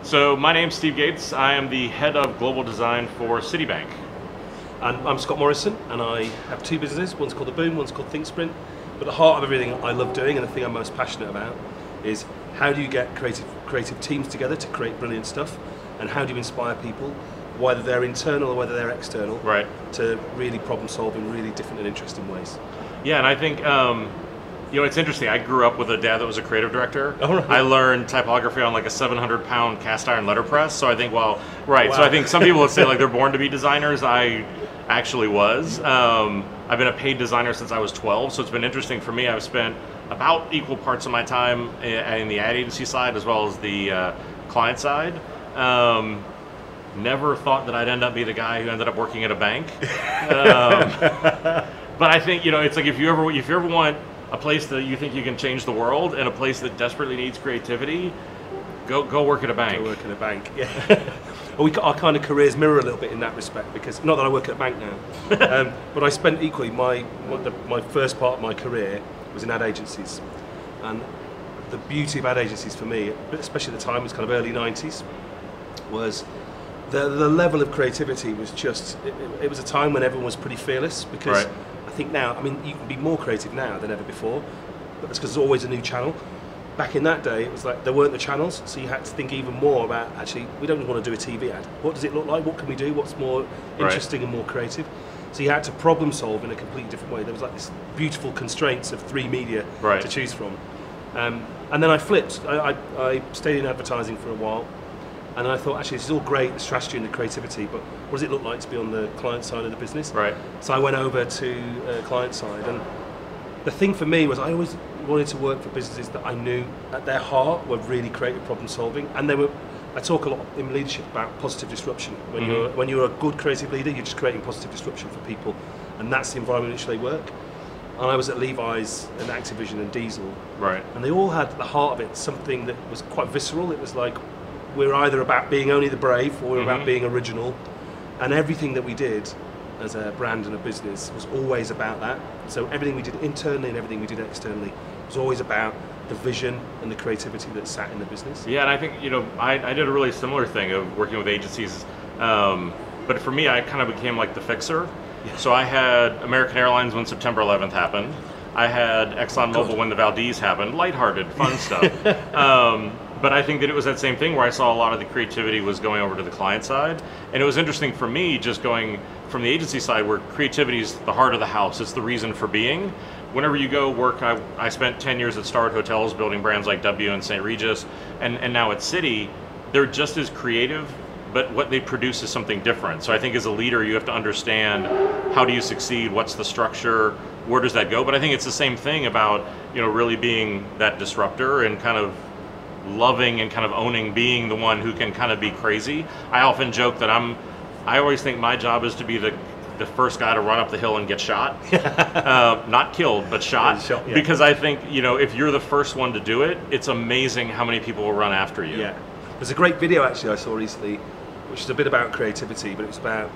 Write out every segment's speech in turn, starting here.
So my name's Steve Gates. I am the head of global design for Citibank. And I'm Scott Morrison, and I have two businesses. One's called The Boom, one's called ThinkSprint. But the heart of everything I love doing, and the thing I'm most passionate about, is how do you get creative teams together to create brilliant stuff, and how do you inspire people, whether they're internal or whether they're external, right, to really problem solve in really different and interesting ways. Yeah, and I think it's interesting. I grew up with a dad that was a creative director. Oh, right. I learned typography on like a 700-pound cast iron letterpress. So I think, Wow. So I think some people would say like they're born to be designers. I actually was. I've been a paid designer since I was 12. So it's been interesting for me. I've spent about equal parts of my time in the ad agency side as well as the client side. Never thought that I'd end up be the guy who ended up working at a bank. But I think it's like if you ever want a place that you think you can change the world and a place that desperately needs creativity, go work at a bank. Go work at a bank. Yeah. Our kind of careers mirror a little bit in that respect, because not that I work at a bank now, but I spent equally my first part of my career was in ad agencies, and the beauty of ad agencies for me, especially at the time, was kind of early 90s, was the level of creativity was just, it was a time when everyone was pretty fearless, because right. I think now, I mean, you can be more creative now than ever before, but that's because there's always a new channel. Back in that day, it was like there weren't the channels, so you had to think even more about, actually, we don't want to do a TV ad. What does it look like? What can we do? What's more interesting and more creative? So you had to problem solve in a completely different way. There was like this beautiful constraints of 3 media to choose from. And then I flipped. I stayed in advertising for a while, and then I thought, actually, this is all great, the strategy and the creativity, but what does it look like to be on the client side of the business? Right. So I went over to client side, and the thing for me was I always wanted to work for businesses that I knew at their heart were really creative problem solving, and I talk a lot in leadership about positive disruption. When you're a good creative leader, you're just creating positive disruption for people, and that's the environment in which they work. And I was at Levi's and Activision and Diesel, right, and they all had at the heart of it something that was quite visceral. It was like, we're either about being only the brave, or we're about being original, and everything that we did as a brand and a business was always about that. So everything we did internally and everything we did externally was always about the vision and the creativity that sat in the business. Yeah, and I think I did a really similar thing of working with agencies, but for me, I kind of became like the fixer. Yeah. So I had American Airlines when September 11th happened. I had ExxonMobil when the Valdez happened. Lighthearted, fun stuff. But I think that it was that same thing where I saw a lot of the creativity was going over to the client side. And it was interesting for me just going from the agency side where creativity is the heart of the house. It's the reason for being. Whenever you go work, I spent 10 years at Starwood Hotels building brands like W and St. Regis, and now at Citi, they're just as creative, but what they produce is something different. So I think as a leader, you have to understand how do you succeed, what's the structure, where does that go? But I think it's the same thing about really being that disruptor and kind of loving and kind of owning being the one who can kind of be crazy. I often joke that I always think my job is to be the first guy to run up the hill and get shot. Not killed, but shot. Yeah. Because I think, if you're the first one to do it, it's amazing how many people will run after you. Yeah. There's a great video actually I saw recently, which is a bit about creativity, but it was about,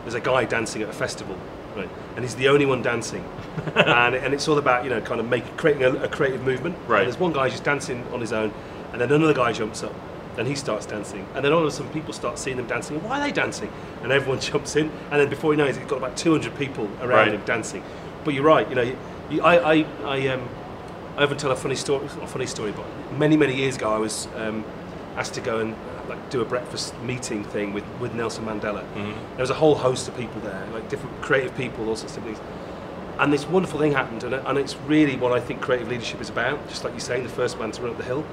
there's a guy dancing at a festival, right? And he's the only one dancing. and it's all about, kind of creating a creative movement. Right. And there's one guy just dancing on his own, and then another guy jumps up, and he starts dancing. And then all of a sudden people start seeing them dancing. Why are they dancing? And everyone jumps in, and then before he knows it, he's got about 200 people around him dancing. But you're right, I often tell a funny story, not a funny story, but many years ago I was asked to go and do a breakfast meeting thing with Nelson Mandela. There was a whole host of people there, like different creative people, all sorts of things. And this wonderful thing happened, and it's really what I think creative leadership is about, just like you're saying, the first man to run up the hill.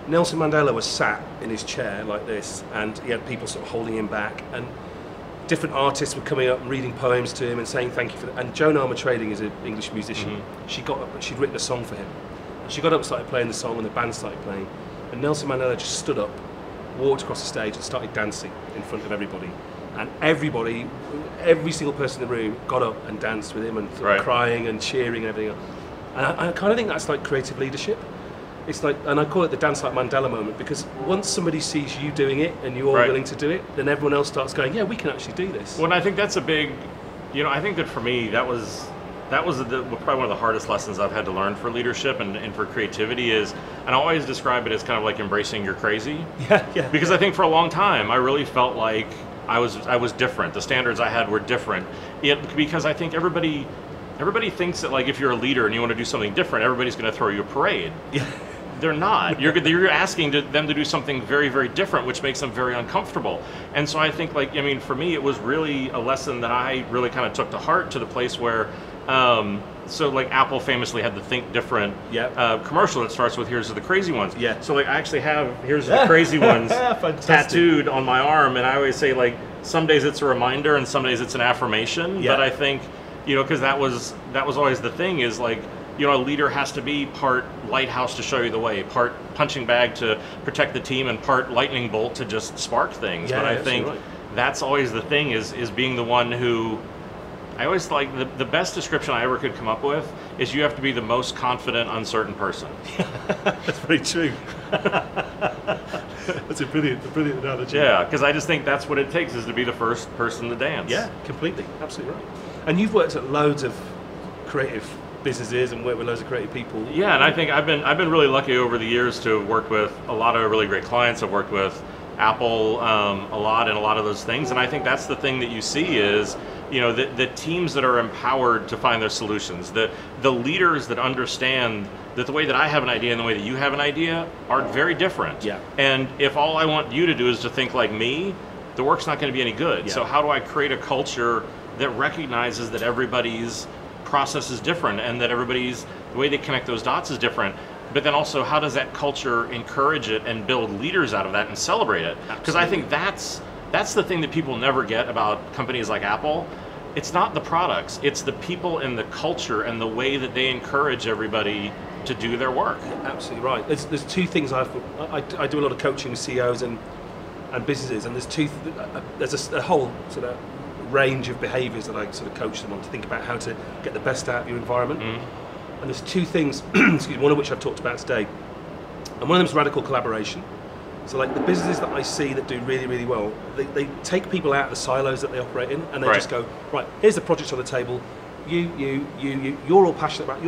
Nelson Mandela was sat in his chair like this, and he had people sort of holding him back, and different artists were coming up and reading poems to him and saying thank you for that. And Joan Armatrading is an English musician. She got up and she'd written a song for him. And she got up and started playing the song, and the band started playing. And Nelson Mandela just stood up, walked across the stage and started dancing in front of everybody. And everybody, every single person in the room got up and danced with him and crying and cheering and everything else. And I kind of think that's like creative leadership. It's like, and I call it the dance like Mandela moment, because once somebody sees you doing it and you're willing to do it, then everyone else starts going, yeah, we can actually do this. Well, and I think that's a big, I think that for me, that was probably one of the hardest lessons I've had to learn for leadership and for creativity is and I always describe it as kind of like embracing your crazy. Yeah. Because I think for a long time, I really felt like I was different. The standards I had were different. Because I think everybody thinks that like if you're a leader and you want to do something different, everybody's going to throw you a parade. Yeah. They're not. You're asking them to do something very, very different, which makes them very uncomfortable. And so I think, like, I mean, for me, it was really a lesson that I really kind of took to heart, to the place where, so like Apple famously had the Think Different commercial that starts with "Here's the crazy ones." Yeah. So like I actually have "Here's the crazy ones" tattooed on my arm, and I always say like some days it's a reminder and some days it's an affirmation. Yeah. But I think, you know, because that was always the thing, is like, you know, a leader has to be part lighthouse to show you the way, part punching bag to protect the team, and part lightning bolt to just spark things. Yeah, but I think that's always the thing, is being the one who, I always like, the best description I ever could come up with is you have to be the most confident, uncertain person. That's very true. That's a brilliant analogy. Yeah, because I just think that's what it takes, is to be the first person to dance. Yeah, completely, absolutely right. And you've worked at loads of creative businesses and worked with loads of creative people. Yeah, and I think I've been really lucky over the years to have worked with a lot of really great clients. I've worked with Apple a lot, and a lot of those things, and I think that's the thing that you see is, you know, the teams that are empowered to find their solutions, the leaders that understand that the way that I have an idea and the way that you have an idea are very different. Yeah. And if all I want you to do is to think like me, the work's not going to be any good. Yeah. So how do I create a culture that recognizes that everybody's process is different, and that the way they connect those dots is different, but then also how does that culture encourage it and build leaders out of that and celebrate it? Because I think that's the thing that people never get about companies like Apple. It's not the products, it's the people and the culture and the way that they encourage everybody to do their work. Absolutely right. There's two things I do a lot of coaching with CEOs and businesses, and there's a whole sort of range of behaviours that I sort of coach them on to think about how to get the best out of your environment. And there's two things, excuse me, one of which I've talked about today, and one of them is radical collaboration. So like the businesses that I see that do really, really well, they take people out of the silos that they operate in, and they just go, right, here's the projects on the table, you're all passionate about,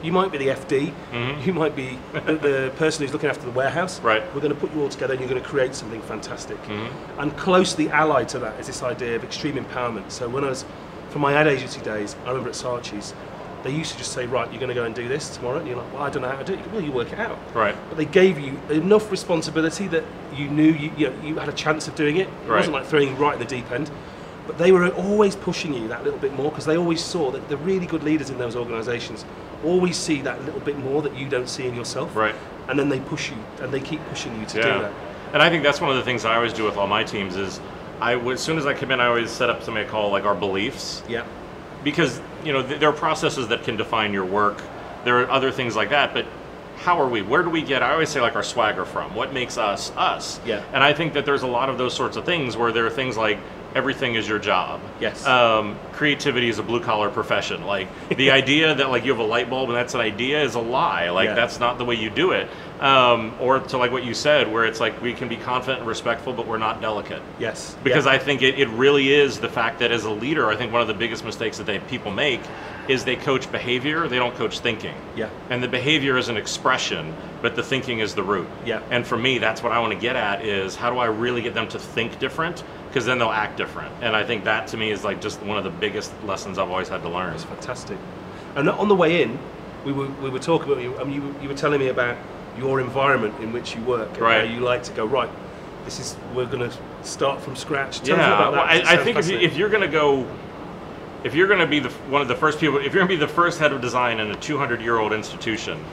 you might be the FD, you might be the person who's looking after the warehouse. Right. We're going to put you all together and you're going to create something fantastic. And closely allied to that is this idea of extreme empowerment. So when I was, from my ad agency days, I remember at Saatchi's, they used to just say, right, you're going to go and do this tomorrow, and you're like, well, I don't know how to do it. You go, well, you work it out. Right. But they gave you enough responsibility that you knew you had a chance of doing it. It wasn't like throwing you right in the deep end. But they were always pushing you that little bit more, because they always saw that the really good leaders in those organisations always see that little bit more that you don't see in yourself. Right. And then they push you, and they keep pushing you to do that. And I think that's one of the things I always do with all my teams is, as soon as I come in, I always set up something I call like our beliefs. Yeah. Because, you know, there are processes that can define your work. There are other things like that, but how are we? Where do we get, I always say, like, our swagger from? What makes us, us? Yeah. And I think that there's a lot of those sorts of things where there are things like, everything is your job. Yes. Creativity is a blue-collar profession. Like, the idea that, like, you have a light bulb and that's an idea is a lie. Like, that's not the way you do it. Or to, like, what you said, where it's like, we can be confident and respectful, but we're not delicate. Yes. Because I think it really is the fact that as a leader, I think one of the biggest mistakes that people make is they coach behavior, they don't coach thinking. Yeah. And the behavior is an expression, but the thinking is the root. Yeah. And for me, that's what I want to get at, is how do I really get them to think different? Because then they'll act different. And I think that, to me, is like just one of the biggest lessons I've always had to learn. That's fantastic. And on the way in, we were talking about you. I mean, you were telling me about your environment in which you work, and how you like to go, right, we're going to start from scratch. Tell us about that. I think if you're going to go, if you're going to be one of the first people, if you're going to be the first head of design in a 200-year-old institution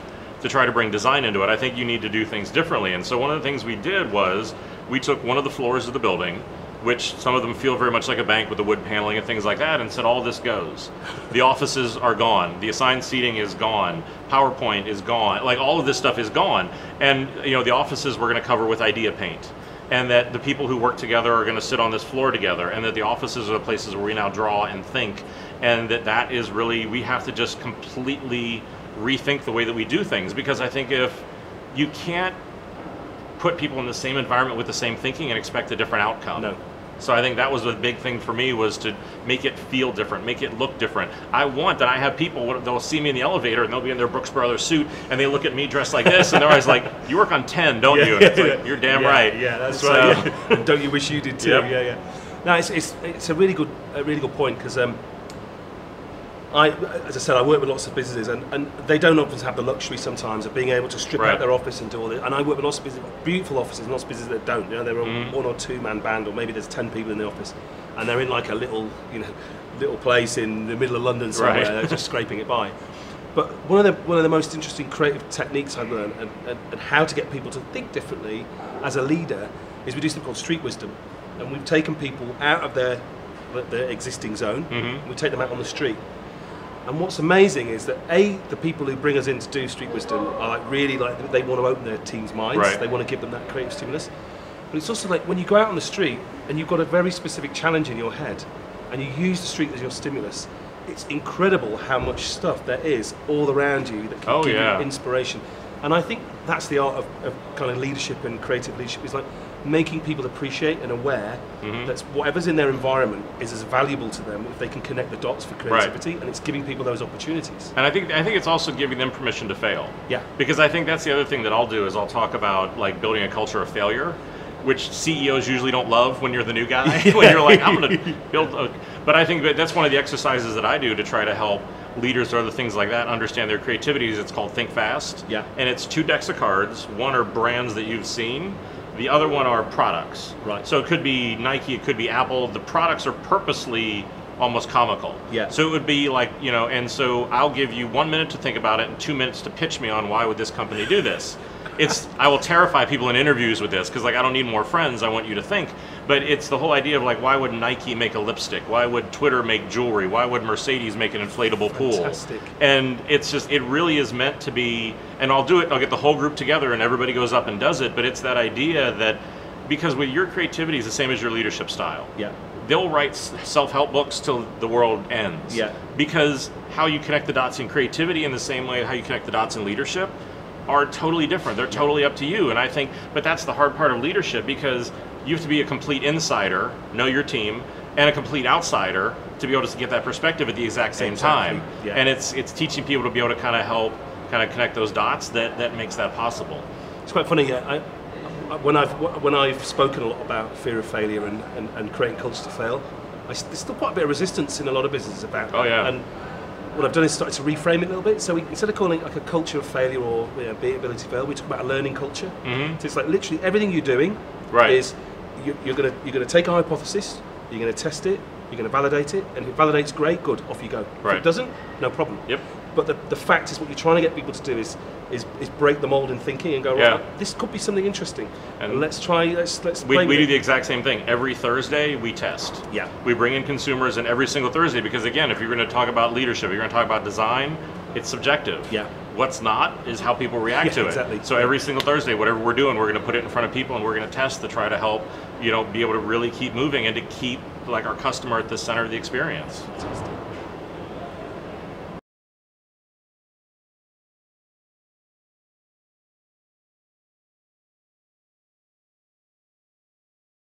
to try to bring design into it, I think you need to do things differently. And so one of the things we did was we took one of the floors of the building, which some of them feel very much like a bank with the wood paneling and things like that, and said all this goes. The offices are gone. The assigned seating is gone. PowerPoint is gone. Like, all of this stuff is gone. And, you know, the offices we're going to cover with idea paint. And that the people who work together are going to sit on this floor together, and that the offices are the places where we now draw and think. And that is really, we have to just completely rethink the way that we do things, because I think if you can't put people in the same environment with the same thinking and expect a different outcome. No. So I think that was a big thing for me, was to make it feel different, make it look different. I have people, they'll see me in the elevator and they'll be in their Brooks Brothers suit and they look at me dressed like this and they're always like, you work on 10, don't you? And it's like, you're damn right. Yeah, that's right. Yeah. And don't you wish you did too? Yep. Yeah. No, it's a really good point, because as I said, I work with lots of businesses, and they don't often have the luxury sometimes of being able to strip out their office and do all this. And I work with lots of businesses, beautiful offices, and lots of businesses that don't. You know, they're a 1 or 2 man band, or maybe there's 10 people in the office, and they're in like a little place in the middle of London somewhere, they're just scraping it by. But one of the most interesting creative techniques I've learned, and how to get people to think differently as a leader, is we do something called street wisdom. And we've taken people out of their existing zone, and we take them out on the street. And what's amazing is that the people who bring us in to do street wisdom are really they want to open their team's minds. They want to give them that creative stimulus. But it's also like when you go out on the street and you've got a very specific challenge in your head, and you use the street as your stimulus, it's incredible how much stuff there is all around you that can give you inspiration. And I think that's the art of kind of leadership and creative leadership, is like making people appreciate and aware that whatever's in their environment is as valuable to them if they can connect the dots for creativity, and it's giving people those opportunities. And I think it's also giving them permission to fail. Yeah. Because I think that's the other thing that I'll do, is I'll talk about like building a culture of failure, which CEOs usually don't love when you're the new guy. When you're like, I'm going to build but I think that's one of the exercises that I do to try to help leaders or other things like that understand their creativities. It's called Think Fast. Yeah. And it's 2 decks of cards. One are brands that you've seen. The other one are products. Right. So it could be Nike, it could be Apple. The products are purposely almost comical. Yeah. So it would be like, and so I'll give you 1 minute to think about it and 2 minutes to pitch me on why would this company do this. I will terrify people in interviews with this, because like, I don't need more friends, I want you to think. But it's the whole idea of like, why would Nike make a lipstick? Why would Twitter make jewelry? Why would Mercedes make an inflatable pool? Fantastic. And it really is meant to be, and I'll get the whole group together and everybody goes up and does it, but it's that idea that, because with your creativity is the same as your leadership style. Yeah. They'll write self-help books till the world ends. Yeah. Because how you connect the dots in creativity in the same way how you connect the dots in leadership are totally different. They're totally up to you. And I think, but that's the hard part of leadership, because you have to be a complete insider, know your team, and a complete outsider to be able to get that perspective at the exact same time. Yeah. And it's teaching people to be able to kind of help connect those dots that makes that possible. It's quite funny. When I've spoken a lot about fear of failure and creating culture to fail, there's still quite a bit of resistance in a lot of businesses about that. Oh yeah. And what I've done is started to reframe it a little bit. So instead of calling it like a culture of failure or ability to fail, we talk about a learning culture. So it's like literally everything you're doing is you're gonna take a hypothesis, you're gonna test it, you're gonna validate it, and if it validates, great, good, off you go. If it doesn't, no problem. Yep. But the fact is, what you're trying to get people to do is break the mold in thinking and go, right, this could be something interesting, and let's play we do the exact same thing. Every Thursday we test. Yeah. We bring in consumers in every single Thursday, because again, if you're going to talk about leadership, if you're going to talk about design, it's subjective. Yeah. What's not is how people react to it. Exactly. So every single Thursday, whatever we're doing, we're going to put it in front of people and we're going to test to try to help, be able to really keep moving and to keep like our customer at the center of the experience. Fantastic.